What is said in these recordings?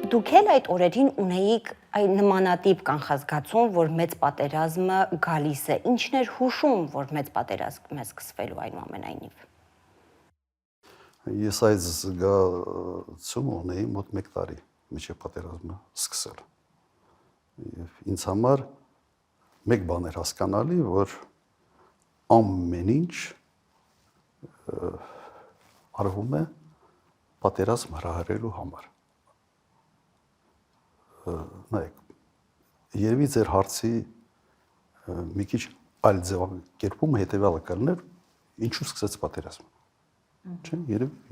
Դուք էլ այդ օրերին ունեիք այն նմանատիպ կանխազգացում, որ մեծ պատերազմը գալիս է։ Ինչն էր հուշում, որ մեծ պատերազմ է սկսվելու այնուամենայնիվ։ Ես այդ զգացումը ունեի մոտ 1 տարի մինչև պատերազմը սկսել։ Եվ ինձ համար մեկ բան էր հասկանալի, որ ամեն ինչ արվում է պատերազմ հրահրելու համար։ Նայեք, երևի ձեր հարցի մի քիչ այլ ձևակերպումը հետևյալը կլներ, ինչու սկսեց պատերազմը։ Չէ՞,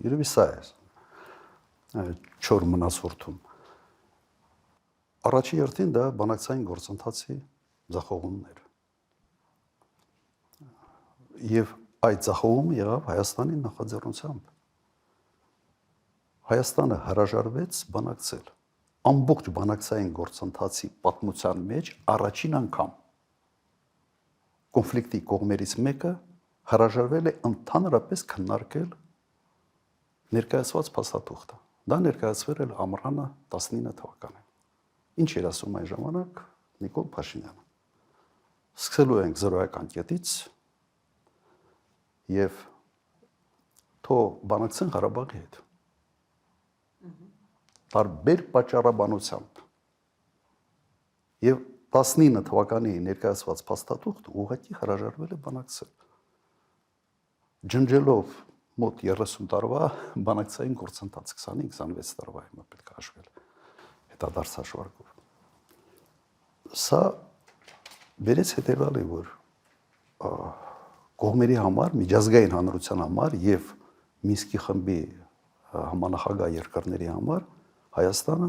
երևի սա է չոր մնացորդում։ Առաջի հերթին դա բանակցային գործընթացի ձախողումն էր։ Եվ այդ ձախողումը եղավ Հայաստանի նախաձեռնությամբ։ Հայաստանը հրաժարվեց բանակցել։ Ամբողջ բանակցային գործընթացի պատմության մեջ առաջին անգամ կոնֆլիկտի կողմերից մեկը հրաժարվել է ընդհանրապես քննարկել ներկայացված փաստաթուղթը։ Դա ներկայացվել էր ամռանը 19 թվականին։ Ինչ էր ասում այն ժամանակ Նիկոլ Փաշինյանը։ Սկսելու ենք զրոյական կետից եւ թող բանակցեն Ղարաբաղի հետ։ Տարբեր պատճառաբանությամբ։ Եվ 19 թվականի ներկայացված փաստաթուղթը ուղղակի հրաժարվել է բանակցել։ Ջնջելով մոտ 30 տարվա բանակցային գործընթաց 25-26 տարվա հիմա պետք է հաշվել հետադարձ հաշվարկով։ Սա բերեց հետևյալի, որ կողմերի համար, միջազգային հանրության համար եւ Մինսկի խմբի համանախագահ երկրների համար Հայաստանը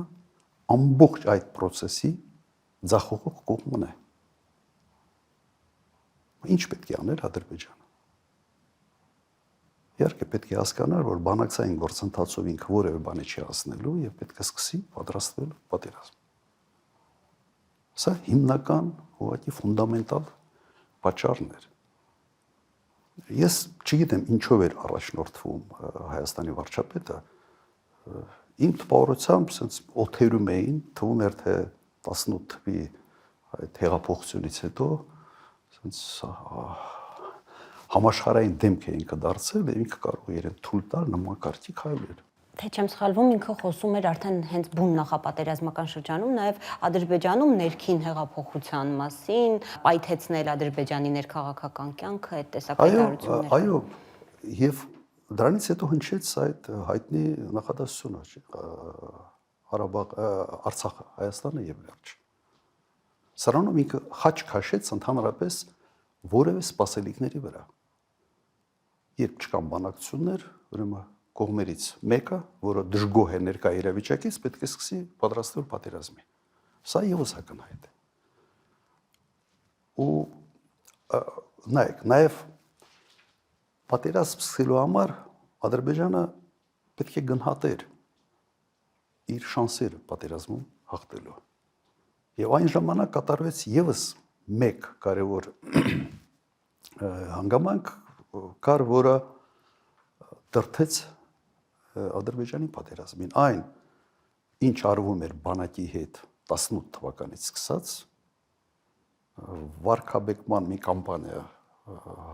ամբողջ այդ process-ի ձախողող կողմն է։ Ինչ պետք է անել Ադրբեջանը։ Իհարկե պետք է հասկանալ, որ բանակցային գործընթացով ինքը որևէ բանի չի հասնելու եւ պետք է սկսի պատրաստվել պատերազմ։ Սա հիմնական, ուղղակի ֆունդամենտալ պատճառն էր։ Ես չգիտեմ ինչով էր առաջնորդվում Հայաստանի վարչապետը, իմ տպավորությամբ sense օթերում էին, թվում էր թե 18 թվականի այդ հեղափոխությունից հետո sense համաշխարհային դեմք է ինքը դարձել եւ ինքը կարող է իրեն թույլ տալ նման կարգի քայլեր։ Թե չեմ սխալվում, ինքը խոսում էր արդեն հենց բուն նախապատերազմական շրջանում, նաև Ադրբեջանում ներքին հեղափոխության մասին, պայթեցնել Ադրբեջանի ներքաղաքական կյանքը, այդ տեսակ հայտարարություններ։ Այո, եւ դրանից հետո հնչեց այդ հայտնի նախադասությունը, Ղարաբաղ, Արցախը, Հայաստանը եւ վերջ։ Սրանում ինքը խաչ քաշեց ընդհանրապես որևէ սպասելիքների վրա։ Երբ չկան բանակցություններ, ուրեմն կողմերից մեկը, որը դժգոհ է ներկա իրավիճակից, պետք է սկսի պատրաստվել պատերազմի։ Սա եւս ակնհայտ է։ Ու նայեք, նաեւ պատերազմ սկսելու համար Ադրբեջանը պետք է գնահատեր իր շանսերը պատերազմում հաղթելու։ Եվ այն ժամանակ կատարվեց եւս մեկ կարևոր հանգամանք, կար, որը դրդեց Ադրբեջանի պատերազմին։ Այն, ինչ արվում էր բանակի հետ 18 թվականից սկսած, վարկաբեկման մի կամպանիա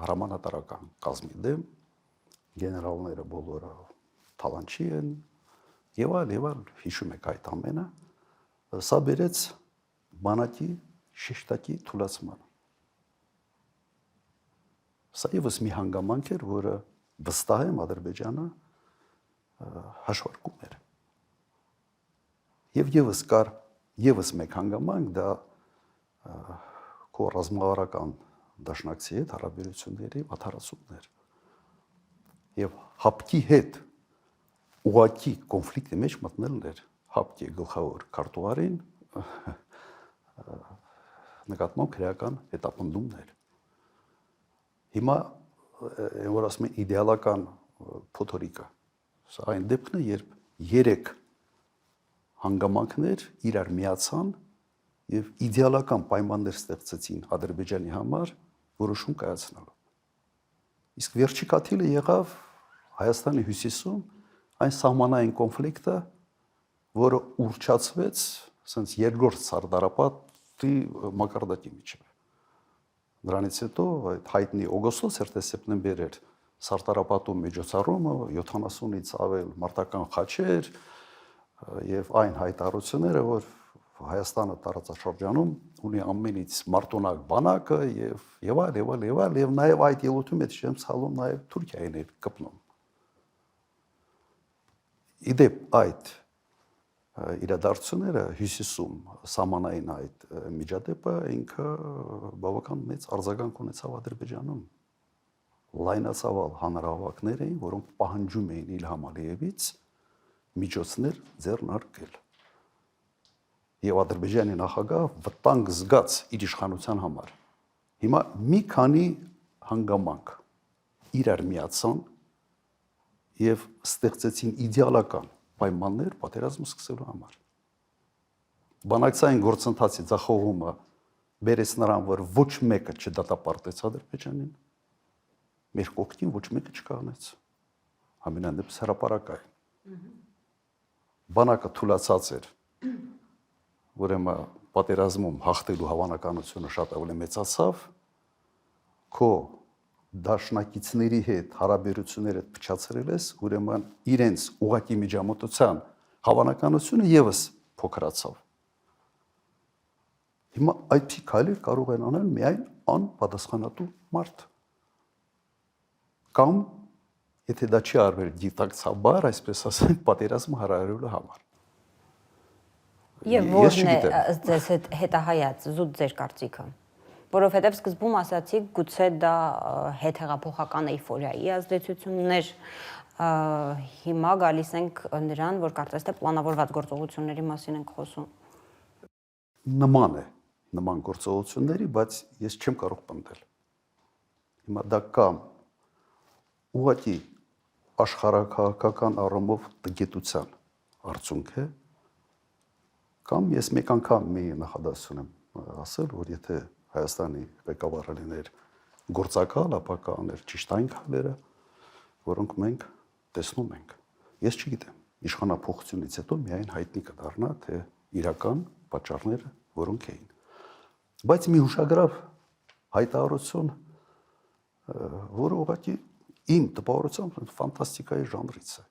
հրամանատարական կազմի դեմ, գեներալները բոլորը թալանչի են, եւ այլ, հիշում եք այդ ամենը, սա բերեց բանակի շեշտակի թուլացման։ Սա եւս մի հանգամանք էր, որը վստահ եմ Ադրբեջանը հաշվարկում էր։ Եվ եւս կար եւս մեկ հանգամանք, դա քո ռազմավարական դաշնակցի հետ հարաբերությունների վատթարացումն էր։ Եվ հապկի հետ ուղղակի կոնֆլիկտի մեջ մտնելն էր հապկի գլխավոր քարտուղարին նկատմամբ քրեական հետապնդումներ։ Հիմա որ ասում են իդեալական փոթորիկը, սա այն դեպքն է, երբ 3 հանգամանքներ իրար միացան եւ իդեալական պայմաններ ստեղծեցին Ադրբեջանի համար որոշում կայացնելու։ Իսկ վերջի կաթիլը եղավ Հայաստանի հյուսիսում այն սահմանային կոնֆլիկտը, որը ուրճացվեց ասենց երկրորդ սարդարապետի մակարդակի միջև։ Դրանից հետո այդ հայտնի օգոստոս էր սեպտեմբեր էր սարդարապետու միջոցառումը 70-ից ավել մարտական խաչեր եւ այն հայտարարությունները, որ Հայաստանը տարածաշրջանում ունի ամենից մարտունակ բանակը եւ այլ եւ նաեւ այդ ելույթում հետ չեմ ցալում նաեւ Թուրքիային էր կպնում։ Իդեպ այդ իրադարձությունները հյուսիսում սահմանային այդ միջադեպը ինքը բավական մեծ արձագանք ունեցավ Ադրբեջանում։ Լայնածավալ հանրահավաքներ էին, որոնք պահանջում էին Իլհամ Ալիևից միջոցներ ձեռնարկել։ Եվ Ադրբեջանի նախագահ վտանգ զգաց իր իշխանության համար։ Հիմա մի քանի հանգամանք իրար միացան եւ ստեղծեցին իդեալական պայմաններ պատերազմը սկսելու համար։ Բանակցային գործընթացի ձախողումը բերեց նրան, որ ոչ մեկը չդատապարտեց Ադրբեջանին, մեր կողքին ոչ մեկը չկանգնեց։ Ամենայն դեպս հրապարակային։ Բանակը թուլացած էր, ուրեմն պատերազմում հաղթելու հավանականությունը շատ ավելի մեծացավ, քո դաշնակիցների հետ հարաբերությունները փչացրել ես, ուրեմն իրենց ուղակի միջամտության հավանականությունը եւս փոքրացավ։ Հիմա այդ քայլեր կարող են անել միայն անպատասխանատու մարդ։ Կամ եթե դա չի արվել դիտակցաբար, այսպես ասենք, պատերազմը հարարելու համար։ Եվ որն է ձեզ հետահայաց զուտ ձեր կարծիքը։ Որովհետև սկզբում ասացիք, գուցե դա հետհեղափոխական էյֆորիայի ազդեցություններ, հիմա գալիս ենք նրան, որ կարծես թե պլանավորված գործողությունների մասին ենք խոսում։ Նման է, նման գործողությունների, բայց ես չեմ կարող պնդել։ Հիմա դա կամ ուղղակի աշխարհակահաղական առումով տգետության արդյունք է, կամ ես մեկ անգամ մի նախադասություն եմ ասել, որ եթե Հայաստանի ղեկավարը լիներ գործակալ, ապա կաներ ճիշտ այն քայլերը, որոնք մենք տեսնում ենք։ Ես չգիտեմ, իշխանափոխությունից հետո միայն հայտնի կդառնա, թե իրական պատճառները որոնք էին։ Բայց մի հուշագրավ հայտարարություն, որը ուղղակի իմ տպավորությամբ ֆանտաստիկայի ժանրից է։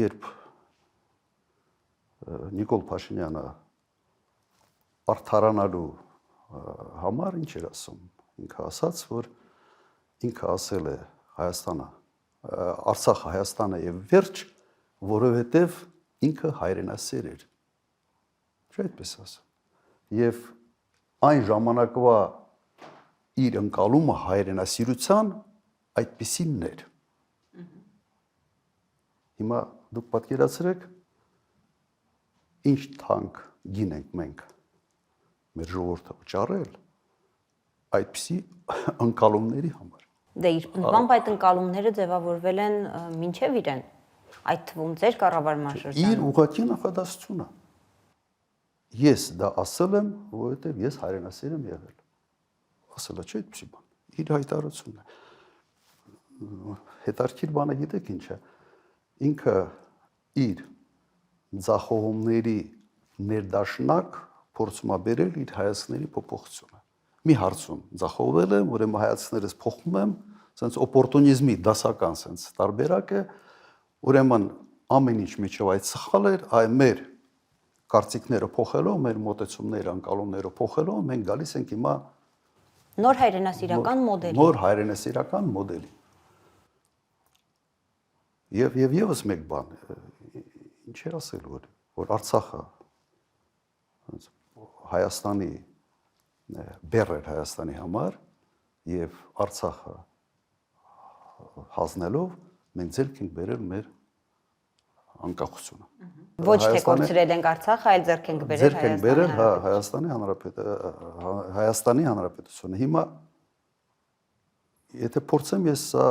Երբ Նիկոլ Փաշինյանը արդարանալու համար ինչ էր ասում, ինքը ասաց, որ ինքը ասել է Հայաստանը, Արցախը Հայաստանը եւ վերջ, որովհետեւ ինքը հայրենասեր էր։ Չէ՞ այդպես ասա։ Եվ այն ժամանակվա իր ընկալումը հայրենասիրության այդպիսինն էր։ Հիմա դուք պատկերացրեք, ինչ թանկ գին ենք մենք մեր ժողովուրդը վճարել այդպիսի ընկալումների համար։ Դե իր բամբ այդ ընկալումները ձևավորվել են մինչև իրեն, այդ թվում ձեր կառավարման շրջանում։ Իր ուղղակի նախադասությունը։ Ես դա ասել եմ, որովհետև ես հայրենասեր եմ եղել։ Ասելա չէ այդպիսի բան։ Իր հայտարարությունն է։ Հետարքիր բանը գիտեք ինչ է։ Ինքը իր ձախողումների ներդաշնակ փորձում է բերել իր հայացքների փոփոխությունը։ Մի հարցում ձախողվել եմ, ուրեմն հայացքներս փոխում եմ, ասենց օպորտունիզմի դասական ասենց տարբերակ է, ուրեմն ամեն ինչ միջով այդ սխալ էր, այ մեր կարծիքները փոխելով, մեր մոտեցումները, անկալումները փոխելով, մենք գալիս ենք հիմա նոր հայրենասիրական մոդելի։ Նոր հայրենասիրական մոդելի։ Եվ եւս մեկ բան, ինչ է ասել, որ Արցախը Հայաստանի բեռ էր Հայաստանի համար եւ Արցախը հանձնելով մենք ձեռք ենք բերել մեր անկախությունը։ Ոչ թե կորցրել ենք Արցախը, այլ ձեռք ենք բերել Հայաստանի Հանրապետությունը։ Հիմա եթե փորձեմ ես սա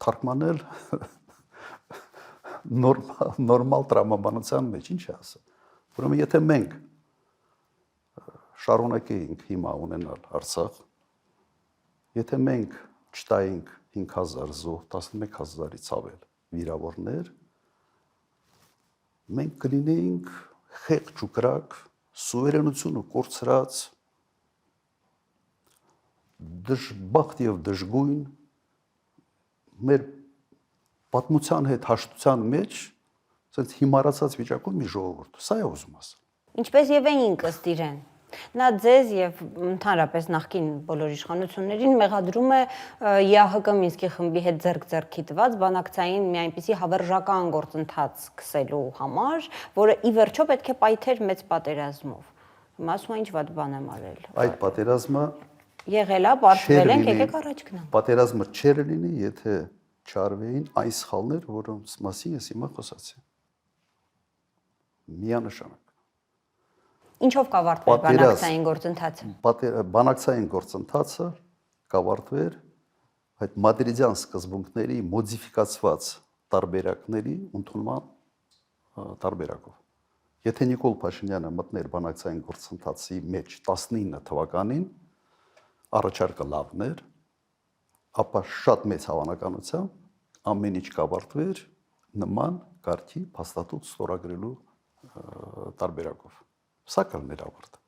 թարգմանել նորմալ տրամաբանության մեջ, ինչ է ասա։ Ուրեմն եթե մենք շարունակեինք հիմա ունենալ Արցախ, եթե մենք չտայինք 5000 զոհ, 11000-ից ավել վիրավորներ, մենք կլինեինք խեղճ ու կրակ, սուվերենությունը կորցրած, դժբախտ եւ դժգույն մեր պատմության հետ հաշտության մեջ ասենց հիմարացած վիճակում մի ժողովուրդ։ Սա է ուզում ասել։ Ինչպես եւ էինք ըստ իրեն։ Նա ձեզ եւ ընդհանրապես նախկին բոլոր իշխանություններին մեղադրում է ԵԱՀԿ Մինսկի խմբի հետ ձեռք-ձեռքի տված բանակցային մի այնպիսի հավերժական գործընթաց սկսելու համար, որը ի վերջո պետք է պայթեր մեծ պատերազմով։ Հիմա ասում են ինչ վատ բան եմ արել։ Այդ պատերազմը եղել է, պարտվել ենք, եկեք առաջ գնանք։ Պատերազմը չէր լինի, եթե չարվեին այն սխալներ, որոնց մասին ես հիմա խոսացի։ Միանշանակ։ Ինչով կավարտվեր բանակցային գործընթացը։ Բանակցային գործընթացը կավարտվեր այդ մադրիդյան սկզբունքների մոդիֆիկացված տարբերակների ընդունման տարբերակով։ Եթե Նիկոլ Փաշինյանը մտներ բանակցային գործընթացի մեջ 19 թվականին, առաջարկը լավն էր, ապա շատ մեծ հավանականությամբ ամեն ինչ կավարտվեր նման կարգի փաստաթուղթ ստորագրելու տարբերակով։ Սա կլներ ավարտը։